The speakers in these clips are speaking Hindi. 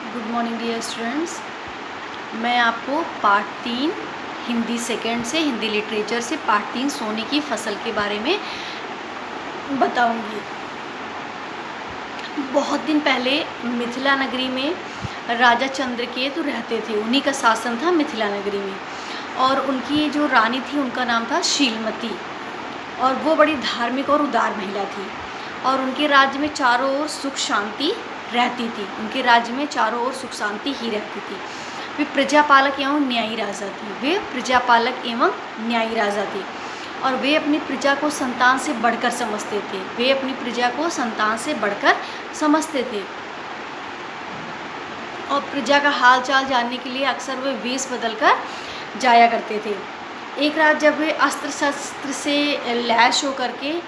Good morning dear students. मैं आपको पार्ट 3 हिंदी सेकेंड से हिंदी लिटरेचर से पार्ट 3 सोने की फसल के बारे में बताऊंगी। बहुत दिन पहले मिथिला नगरी में राजा चंद्रकेतु रहते थे। उन्हीं का शासन था मिथिला नगरी में, और उनकी जो रानी थी उनका नाम था शीलमती, और वो बड़ी धार्मिक और उदार महिला थी। और उनके राज्य में चारों ओर सुख शांति रहती थी। उनके राज्य में चारों ओर सुख शांति ही रहती थी। वे प्रजापालक एवं न्यायी राजा थे। वे प्रजापालक एवं न्यायी राजा थे, और वे अपनी प्रजा को संतान से बढ़कर समझते थे। वे अपनी प्रजा को संतान से बढ़कर समझते थे, और प्रजा का हाल चाल जानने के लिए अक्सर वे वेश बदलकर जाया करते थे। एक रात जब वे अस्त्र शस्त्र से लैस होकर के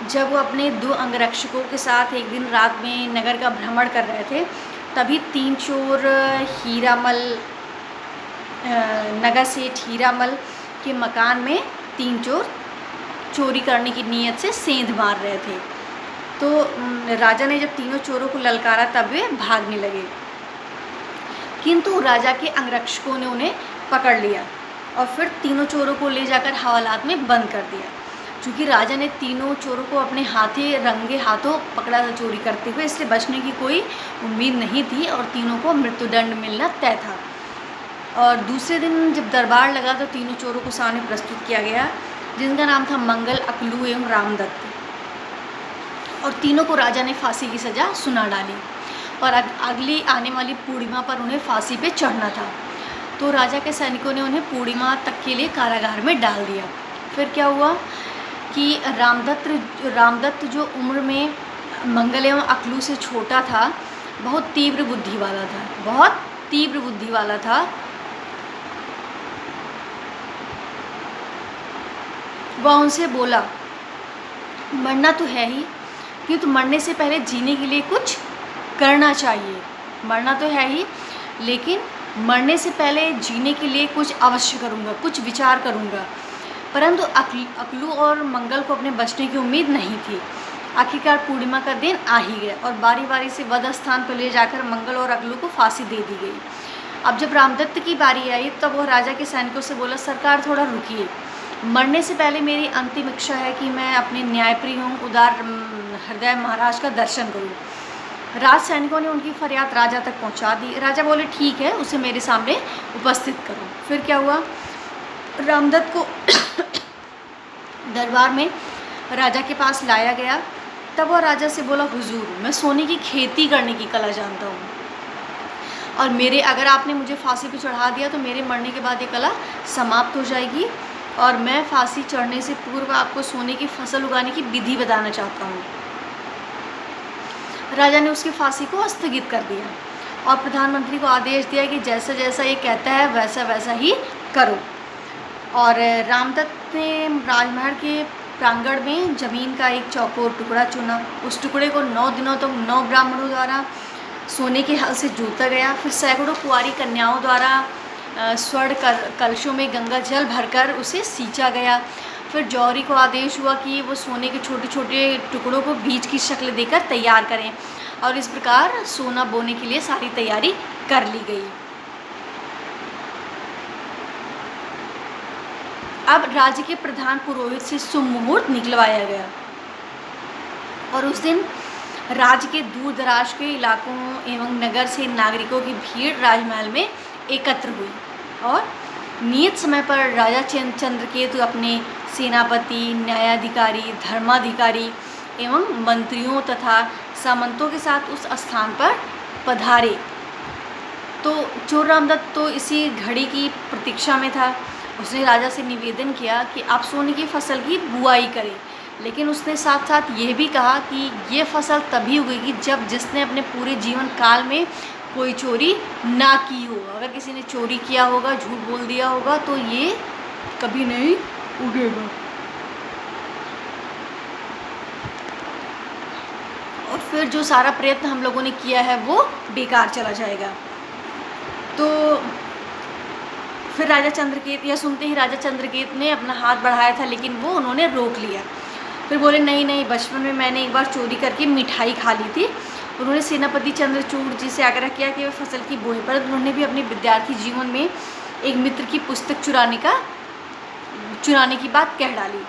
जब वो अपने 2 अंगरक्षकों के साथ एक दिन रात में नगर का भ्रमण कर रहे थे, तभी 3 चोर हीरामल नगर सेठ हीरामल के मकान में 3 चोर चोरी करने की नीयत से सेंध मार रहे थे। तो राजा ने जब तीनों चोरों को ललकारा तब वे भागने लगे, किंतु राजा के अंगरक्षकों ने उन्हें पकड़ लिया और फिर तीनों चोरों को ले जाकर हवालात में बंद कर दिया। चूँकि राजा ने तीनों चोरों को अपने रंगे हाथों पकड़ा था चोरी करते हुए, इसलिए बचने की कोई उम्मीद नहीं थी और तीनों को मृत्युदंड मिलना तय था। और दूसरे दिन जब दरबार लगा तो तीनों चोरों को सामने प्रस्तुत किया गया, जिनका नाम था मंगल, अकलू एवं रामदत्त, और तीनों को राजा ने फांसी की सज़ा सुना डाली। और अगली आने वाली पूर्णिमा पर उन्हें फांसी पे चढ़ना था। तो राजा के सैनिकों ने उन्हें पूर्णिमा तक के लिए कारागार में डाल दिया। फिर क्या हुआ कि रामदत्त जो उम्र में मंगल एवं अकलू से छोटा था, बहुत तीव्र बुद्धि वाला था। वह उनसे बोला, मरना तो है ही, किंतु मरने से पहले जीने के लिए कुछ करना चाहिए। मरना तो है ही, लेकिन मरने से पहले जीने के लिए कुछ अवश्य करूँगा, कुछ विचार करूँगा। परंतु अकलू और मंगल को अपने बचने की उम्मीद नहीं थी। आखिरकार पूर्णिमा का दिन आ ही गया और बारी बारी से वध स्थान पर ले जाकर मंगल और अकलू को फांसी दे दी गई। अब जब रामदत्त की बारी आई तब वह राजा के सैनिकों से बोला, सरकार थोड़ा रुकिए, मरने से पहले मेरी अंतिम इच्छा है कि मैं अपने न्यायप्रिय एवं उदार हृदय महाराज का दर्शन करूँ। राज सैनिकों ने उनकी फरियाद राजा तक पहुँचा दी। राजा बोले, ठीक है, उसे मेरे सामने उपस्थित करो। फिर क्या हुआ, रामदत्त को दरबार में राजा के पास लाया गया। तब वह राजा से बोला, हुजूर, मैं सोने की खेती करने की कला जानता हूँ, और अगर आपने मुझे फांसी पे चढ़ा दिया तो मेरे मरने के बाद ये कला समाप्त हो जाएगी, और मैं फांसी चढ़ने से पूर्व आपको सोने की फसल उगाने की विधि बताना चाहता हूँ। राजा ने उसकी फांसी को स्थगित कर दिया और प्रधानमंत्री को आदेश दिया कि जैसा जैसा ये कहता है वैसा वैसा ही करो। और रामदत्त ने राजमहल के प्रांगण में ज़मीन का एक चौकोर टुकड़ा चुना। उस टुकड़े को 9 दिनों तक 9 ब्राह्मणों द्वारा सोने के हल से जोता गया। फिर सैकड़ों कुंवारी कन्याओं द्वारा स्वर्ण कलशों में गंगा जल भरकर उसे सींचा गया। फिर जौहरी को आदेश हुआ कि वो सोने के छोटे छोटे टुकड़ों को बीज की शक्ल देकर तैयार करें, और इस प्रकार सोना बोने के लिए सारी तैयारी कर ली गई। अब राज्य के प्रधान पुरोहित से शुभ मुहूर्त निकलवाया गया, और उस दिन राज्य के दूर दराज के इलाकों एवं नगर से नागरिकों की भीड़ राजमहल में एकत्र हुई, और नियत समय पर राजा चंद्रकेतु अपने सेनापति, न्यायाधिकारी, धर्माधिकारी एवं मंत्रियों तथा सामंतों के साथ उस स्थान पर पधारे। तो चोर रामदत्त तो इसी घड़ी की प्रतीक्षा में था। उसने राजा से निवेदन किया कि आप सोने की फसल की बुआई करें, लेकिन उसने साथ साथ ये भी कहा कि ये फसल तभी उगेगी जब जिसने अपने पूरे जीवन काल में कोई चोरी ना की हो। अगर किसी ने चोरी किया होगा, झूठ बोल दिया होगा, तो ये कभी नहीं उगेगा। और फिर जो सारा प्रयत्न हम लोगों ने किया है वो बेकार चला जाएगा। तो फिर राजा चंद्रकेत यह सुनते ही राजा चंद्रकेत ने अपना हाथ बढ़ाया था, लेकिन वो उन्होंने रोक लिया। फिर बोले, नहीं नहीं, बचपन में मैंने एक बार चोरी करके मिठाई खा ली थी, उन्होंने सेनापति चंद्रचूड़ जी से आग्रह किया कि वे फसल की बुआई, पर उन्होंने भी अपने विद्यार्थी जीवन में एक मित्र की पुस्तक चुराने की बात कह डाली।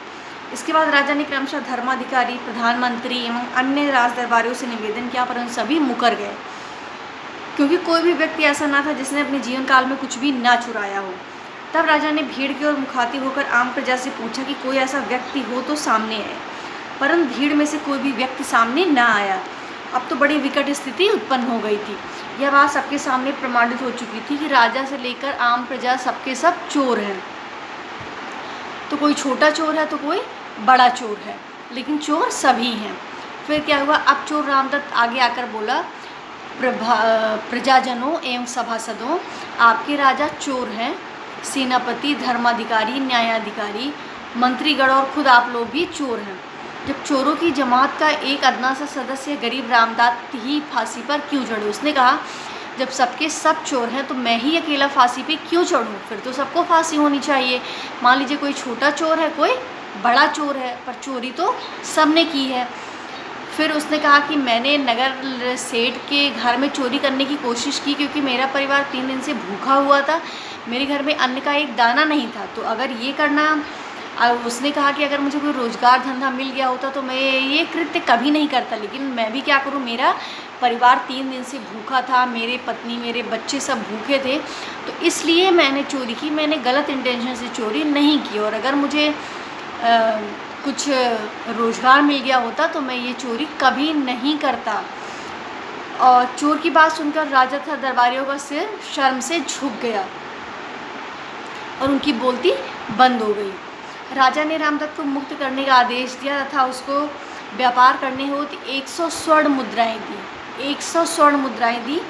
इसके बाद राजा ने क्रमशः धर्माधिकारी, प्रधानमंत्री एवं अन्य राज दरबारियों से निवेदन किया, पर उन सभी मुकर गए, क्योंकि कोई भी व्यक्ति ऐसा ना था जिसने अपने जीवन काल में कुछ भी ना चुराया हो। तब राजा ने भीड़ की ओर मुखातिब होकर आम प्रजा से पूछा कि कोई ऐसा व्यक्ति हो तो सामने आए, परंतु भीड़ में से कोई भी व्यक्ति सामने ना आया। अब तो बड़ी विकट स्थिति उत्पन्न हो गई थी। यह बात सबके सामने प्रमाणित हो चुकी थी कि राजा से लेकर आम प्रजा सबके सब चोर हैं। तो कोई छोटा चोर है तो कोई बड़ा चोर है, लेकिन चोर सभी हैं। फिर क्या हुआ, अब चोर रामदत्त आगे आकर बोला, प्रजाजनों एवं सभासदों, आपके राजा चोर हैं, सेनापति, धर्माधिकारी, न्यायाधिकारी, मंत्रीगण और खुद आप लोग भी चोर हैं। जब चोरों की जमात का एक अदना सा सदस्य गरीब रामदत्त ही फांसी पर क्यों चढ़े? उसने कहा, जब सबके सब चोर हैं तो मैं ही अकेला फांसी पे क्यों चढ़ूं? फिर तो सबको फांसी होनी चाहिए। मान लीजिए कोई छोटा चोर है, कोई बड़ा चोर है, पर चोरी तो सबने की है। फिर उसने कहा कि मैंने नगर सेठ के घर में चोरी करने की कोशिश की, क्योंकि मेरा परिवार 3 दिन से भूखा हुआ था, मेरे घर में अन्न का एक दाना नहीं था। तो अगर ये करना, उसने कहा कि अगर मुझे कोई रोज़गार धंधा मिल गया होता तो मैं ये कृत्य कभी नहीं करता, लेकिन मैं भी क्या करूं, मेरा परिवार 3 दिन से भूखा था, मेरे पत्नी, मेरे बच्चे सब भूखे थे, तो इसलिए मैंने चोरी की। मैंने गलत इंटेंशन से चोरी नहीं की, और अगर मुझे कुछ रोज़गार मिल गया होता तो मैं ये चोरी कभी नहीं करता। और चोर की बात सुनकर राजा तथा दरबारियों का सिर शर्म से झुक गया और उनकी बोलती बंद हो गई। राजा ने रामदत्त को मुक्त करने का आदेश दिया तथा उसको व्यापार करने हेतु 100 स्वर्ण मुद्राएं दी। 100 स्वर्ण मुद्राएं दी।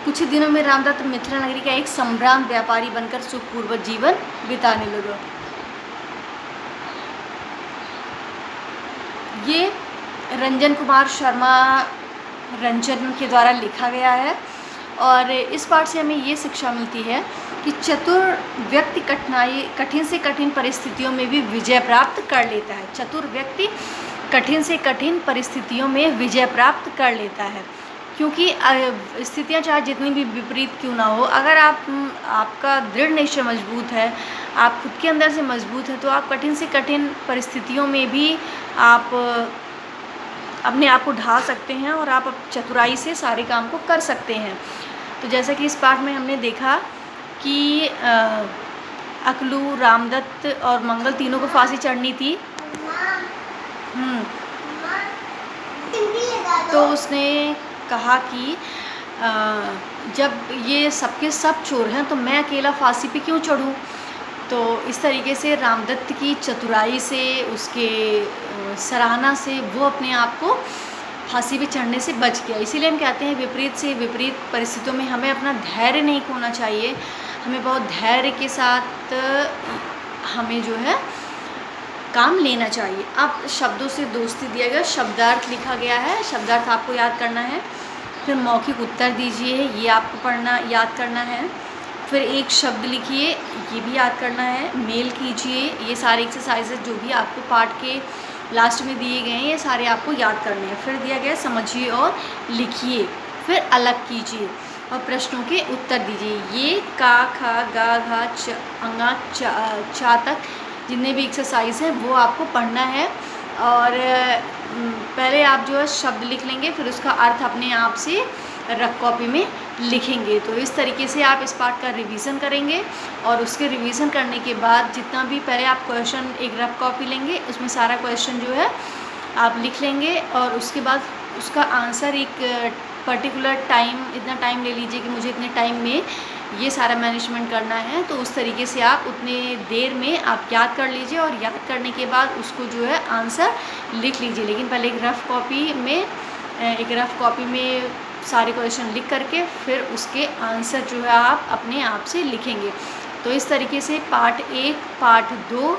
कुछ ही दिनों में रामदत्त मिथिला नगरी का एक सम्भ्रांत व्यापारी बनकर सुखपूर्वक जीवन बिताने लगा। ये रंजन कुमार शर्मा रंजन के द्वारा लिखा गया है, और इस पाठ से हमें ये शिक्षा मिलती है कि चतुर व्यक्ति कठिन से कठिन परिस्थितियों में भी विजय प्राप्त कर लेता है। चतुर व्यक्ति कठिन से कठिन परिस्थितियों में विजय प्राप्त कर लेता है, क्योंकि स्थितियां चाहे जितनी भी विपरीत क्यों ना हो, अगर आपका दृढ़ निश्चय मजबूत है, आप खुद के अंदर से मजबूत है, तो आप कठिन से कठिन परिस्थितियों में भी आप अपने आप को ढा सकते हैं और आप चतुराई से सारे काम को कर सकते हैं। तो जैसा कि इस पाठ में हमने देखा कि अकलू, रामदत्त और मंगल तीनों को फांसी चढ़नी थी। तो उसने कहा कि जब ये सबके सब चोर हैं तो मैं अकेला फांसी पे क्यों चढ़ूं? तो इस तरीके से रामदत्त की चतुराई से, उसके सराहना से वो अपने आप को फांसी पे चढ़ने से बच गया। इसीलिए हम कहते हैं विपरीत से विपरीत परिस्थितियों में हमें अपना धैर्य नहीं खोना चाहिए। हमें बहुत धैर्य के साथ हमें जो है काम लेना चाहिए। अब शब्दों से दोस्ती दिया गया, शब्दार्थ लिखा गया है, शब्दार्थ आपको याद करना है। फिर मौखिक उत्तर दीजिए, ये आपको याद करना है। फिर एक शब्द लिखिए, ये भी याद करना है। मेल कीजिए, ये सारे एक्सरसाइजेज जो भी आपको पाठ के लास्ट में दिए गए हैं, ये सारे आपको याद करने हैं। फिर दिया गया समझिए और लिखिए, फिर अलग कीजिए और प्रश्नों के उत्तर दीजिए। ये का, खा, गा, घा, च, अंगा, चा तक जितने भी एक्सरसाइज हैं वो आपको पढ़ना है। और पहले आप जो है शब्द लिख लेंगे, फिर उसका अर्थ अपने आप से रफ कॉपी में लिखेंगे। तो इस तरीके से आप इस पाठ का रिवीजन करेंगे, और उसके रिवीजन करने के बाद जितना भी पहले आप क्वेश्चन एक रफ कॉपी लेंगे, उसमें सारा क्वेश्चन जो है आप लिख लेंगे, और उसके बाद उसका आंसर एक पर्टिकुलर टाइम, इतना टाइम ले लीजिए कि मुझे इतने टाइम में ये सारा मैनेजमेंट करना है। तो उस तरीके से आप उतने देर में आप याद कर लीजिए, और याद करने के बाद उसको जो है आंसर लिख लीजिए। लेकिन पहले एक रफ कॉपी में सारे क्वेश्चन लिख करके फिर उसके आंसर जो है आप अपने आप से लिखेंगे। तो इस तरीके से पार्ट 1, पार्ट 2,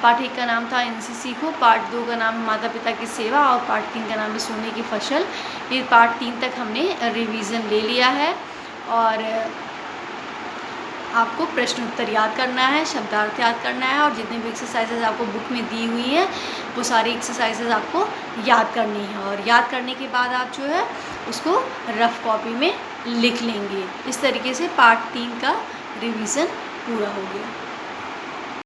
पार्ट 1 का नाम था इनसे सीखो, पार्ट 2 का नाम माता पिता की सेवा, और पार्ट 3 का नाम है सोने की फसल। ये पार्ट 3 तक हमने रिवीज़न ले लिया है, और आपको प्रश्न उत्तर याद करना है, शब्दार्थ याद करना है, और जितने भी एक्सरसाइजेज आपको बुक में दी हुई है वो सारी एक्सरसाइजेज आपको याद करनी है। और याद करने के बाद आप जो है उसको रफ कॉपी में लिख लेंगे। इस तरीके से पार्ट 3 का रिवीजन पूरा हो गया।